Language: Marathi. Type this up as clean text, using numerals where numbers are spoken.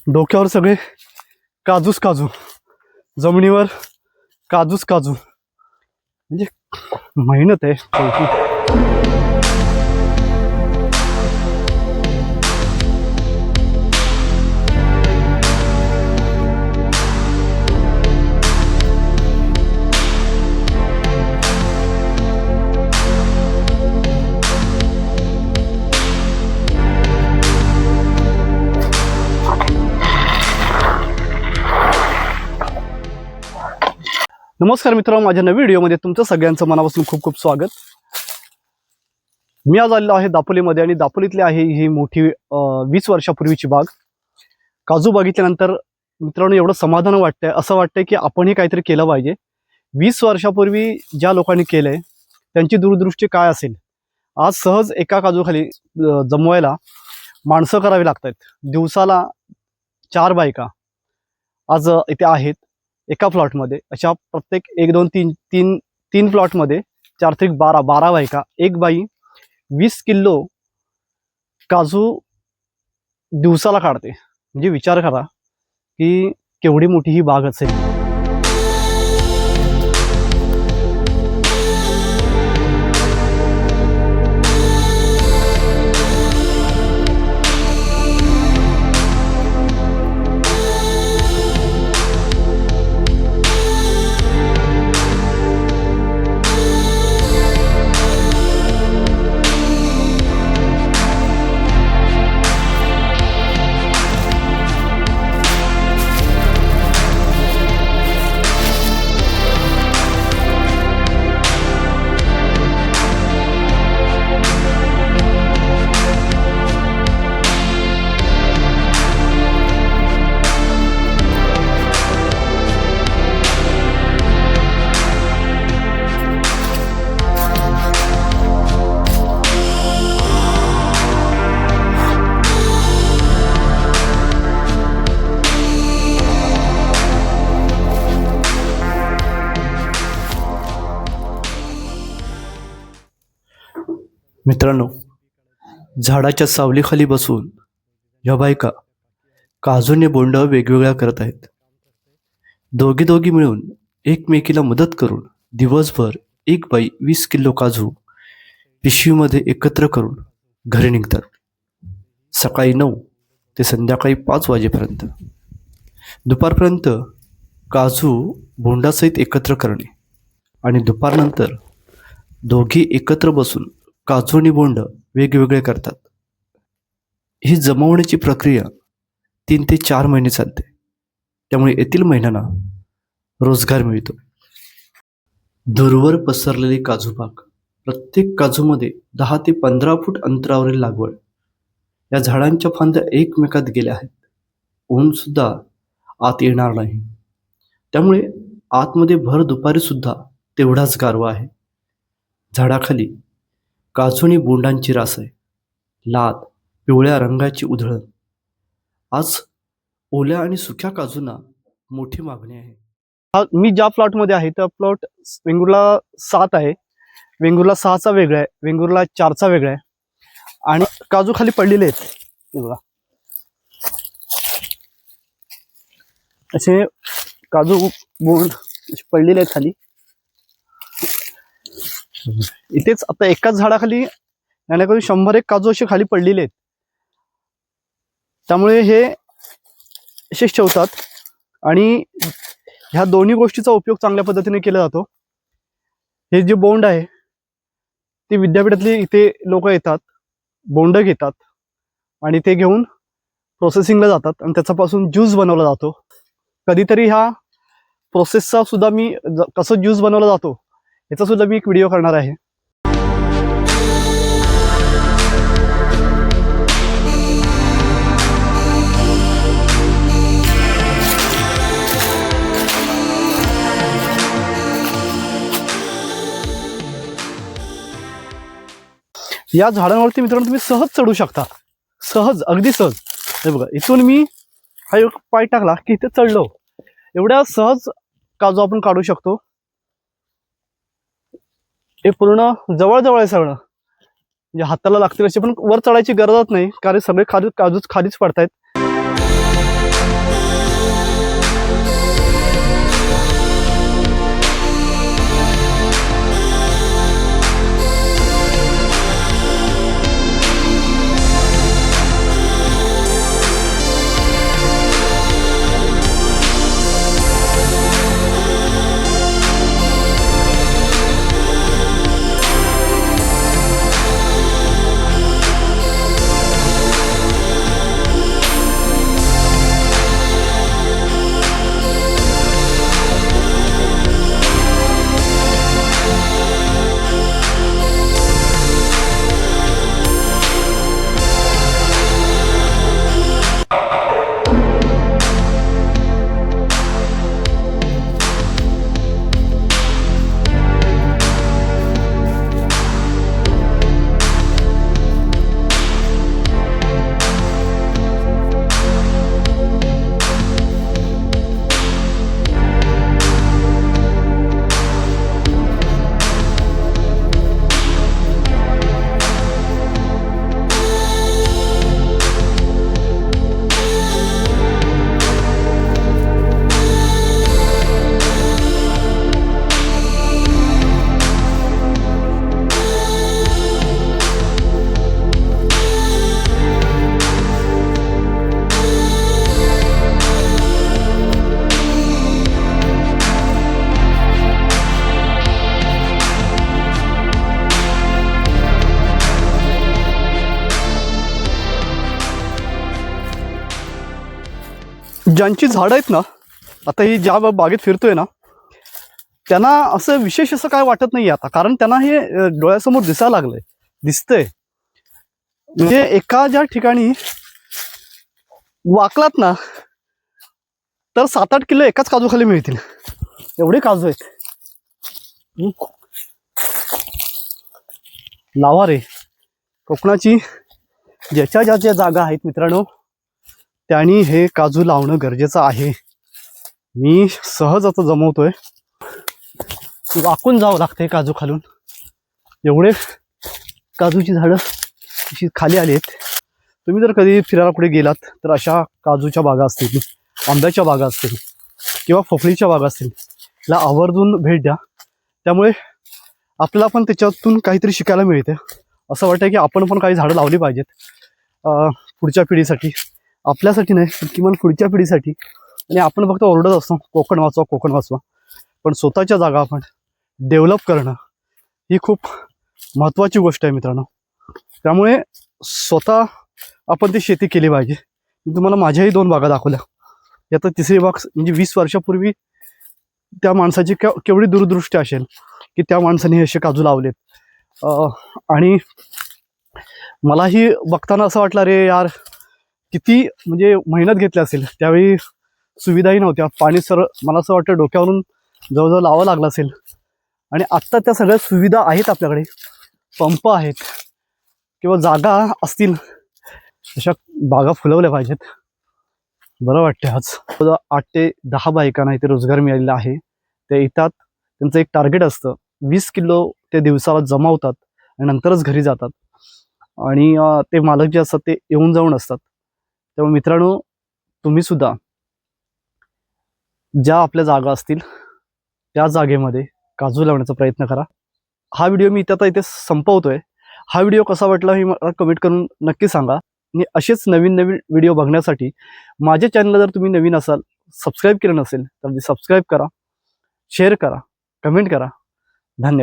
डोक्यावर सगळे काजूच काजू, जमिनीवर काजूच काजू, म्हणजे मेहनत आहे शेवटी. नमस्कार मित्रांनो, माझ्या नवीन व्हिडिओमध्ये तुमचं सगळ्यांचं मनापासून खूप खूप स्वागत. मी आज आलेलो आहे दापोलीमध्ये आणि दापोलीतली आहे ही मोठी 20 वर्षापूर्वीची बाग. काजू बघितल्यानंतर मित्रांनो एवढं समाधान वाटतंय, असं वाटतंय की आपणही काहीतरी केलं पाहिजे. 20 वर्षापूर्वी ज्या लोकांनी केलंय त्यांची दूरदृष्टी काय असेल. आज सहज एका काजूखाली जमवायला माणसं करावी लागतात. दिवसाला 4 बायका आज इथे आहेत एका प्लॉटमध्ये. अशा प्रत्येक 1 2 3 3 प्लॉटमध्ये 4 त्रिक 12 बायका, एक बाई 20 किलो काजू दिवसाला काढते. म्हणजे विचार करा की केवढी मोठी ही बाग असेल. मित्रांनो, झाडाच्या सावलीखाली बसून या बायका काजूने बोंड वेगवेगळ्या करत आहेत. दोघी मिळून एकमेकीला मदत करून दिवसभर एक बाई 20 किलो काजू पिशवीमध्ये एकत्र करून घरी निघतात. सकाळी 9 ते संध्याकाळी 5 वाजेपर्यंत, दुपारपर्यंत काजू बोंडासहित एकत्र करणे आणि दुपारनंतर दोघी एकत्र बसून काजू आणि बोंड वेगवेगळे करतात. ही जमवण्याची प्रक्रिया 3 ते 4 महिने चालते. त्यामुळे येथील महिलांना रोजगार मिळतो. दूरवर पसरलेली काजू बाग, प्रत्येक काजूमध्ये 10 ते 15 फूट अंतरावरील लागवड. या झाडांच्या फांद्या एकमेकात गेल्या आहेत. ऊन सुद्धा आत येणार नाही, त्यामुळे आतमध्ये भर दुपारी सुद्धा तेवढाच गारवा आहे. झाडाखाली काजू आणि बोंडांची रास आहे. लाल पिवळ्या रंगाची उधळण. आज ओल्या आणि सुक्या काजूंना मोठी मागणी आहे. मी ज्या प्लॉटमध्ये आहे त्या प्लॉट वेंगुर्ला 7 आहे. वेंगुर्ला 6चा वेगळा आहे, वेंगुर्ला 4चा वेगळा आहे. आणि काजू खाली पडलेले आहेत हे बघा. असे काजू बोंड पडलेले आहेत खाली. इथेच आता एकाच झाडाखाली याने 100 काजू असे खाली पडलेले आहेत. त्यामुळे हे असेच ठेवतात आणि ह्या दोन्ही गोष्टीचा उपयोग चांगल्या पद्धतीने केला जातो. हे जे बोंड आहे ते विद्यापीठातले इथे लोक येतात, बोंड घेतात आणि ते घेऊन प्रोसेसिंगला जातात आणि त्याच्यापासून ज्यूस बनवला जातो. कधीतरी ह्या प्रोसेसचा सुद्धा मी कसं ज्यूस बनवला जातो याचा सुद्धा मी एक व्हिडिओ करणार आहे. या झाडांवरती मित्रांनो तुम्ही सहज चढू शकता. सहज, अगदी सहज. हे बघा, इथून मी हा एक पाय टाकला की इथे चढलो. एवढ्या सहज काजू आपण काढू शकतो. हे पूर्ण जवळ आहे सगळं, म्हणजे हाताला लागतील असे, पण वर चढायची गरजच नाही कारण सगळे काजूच खालीच पडतायत. ज्यांची झाडं आहेत ना, आता ही ज्या बागेत फिरतोय ना, त्यांना असं विशेष असं काय वाटत नाही आता, कारण त्यांना हे डोळ्यासमोर दिसायला लागलंय, दिसतंय. म्हणजे एका ज्या ठिकाणी वाकलात ना, तर 7-8 किलो एकाच काजूखाली मिळतील, एवढे काजू आहेत. लावा रे. कोकणाची ज्याच्या ज्या ज्या जागा आहेत मित्रांनो, त्यांनी हे काजू लावणं गरजेचं आहे. मी सहज आता जमवतोय, वाकून जावं लागतंय काजू खालून, एवढे काजूची झाडं अशी खाली आली आहेत. तुम्ही जर कधी फिरायला कुठे गेलात तर अशा काजूच्या बागा असतील, आंब्याच्या बागा असतील किंवा फफळीच्या बागा असतील, याला आवर्जून भेट द्या. त्यामुळे आपल्याला पण त्याच्यातून काहीतरी शिकायला मिळते. असं वाटतं की आपण पण काही झाडं लावली पाहिजेत पुढच्या पिढीसाठी, आपल्यासाठी नाही पण किमान पुढच्या पिढीसाठी. आणि आपण फक्त ओरडत असतो कोकण वाचवा, कोकण वाचवा, पण स्वतःच्या जागा आपण डेव्हलप करणं ही खूप महत्त्वाची गोष्ट आहे मित्रांनो. त्यामुळे स्वतः आपण ती शेती केली पाहिजे. मी तुम्हाला माझ्याही 2 बागा दाखवल्या. यात तिसरी बाग म्हणजे 20 वर्षापूर्वी त्या माणसाची केवढी दूरदृष्टी असेल की त्या माणसाने असे काजू लावलेत. आणि मलाही बघताना असं वाटलं, अरे यार किती म्हणजे मेहनत घेतली असेल. त्यावेळी सुविधाही नव्हत्या, पाणी मला असं वाटतं डोक्यावरून जवळजवळ लावावं लागलं असेल. आणि आत्ता त्या सगळ्या सुविधा आहेत आपल्याकडे, पंप आहेत किंवा जागा असतील, अशा बागा फुलवल्या पाहिजेत. बरं वाटते. आज 8 ते 10 बायकांना इथे रोजगार मिळालेला आहे. ते येतात, त्यांचं एक टार्गेट असतं, 20 किलो ते दिवसाला जमावतात आणि नंतरच घरी जातात. आणि ते मालक जे असतात ते येऊन जाऊन असतात. त्यामुळे मित्रांनो, तुम्ही सुद्धा ज्या आपल्या जागा असतील त्या जागेमध्ये काजू लावण्याचा प्रयत्न करा. हा व्हिडिओ मी इथे संपवतोय. हा व्हिडिओ कसा वाटला हे मला कमेंट करून नक्की सांगा. आणि असेच नवीन नवीन व्हिडिओ बघण्यासाठी माझ्या चॅनलला जर तुम्ही नवीन असाल, सबस्क्राईब केलं नसेल तर सबस्क्राईब करा, शेअर करा, कमेंट करा. धन्यवाद.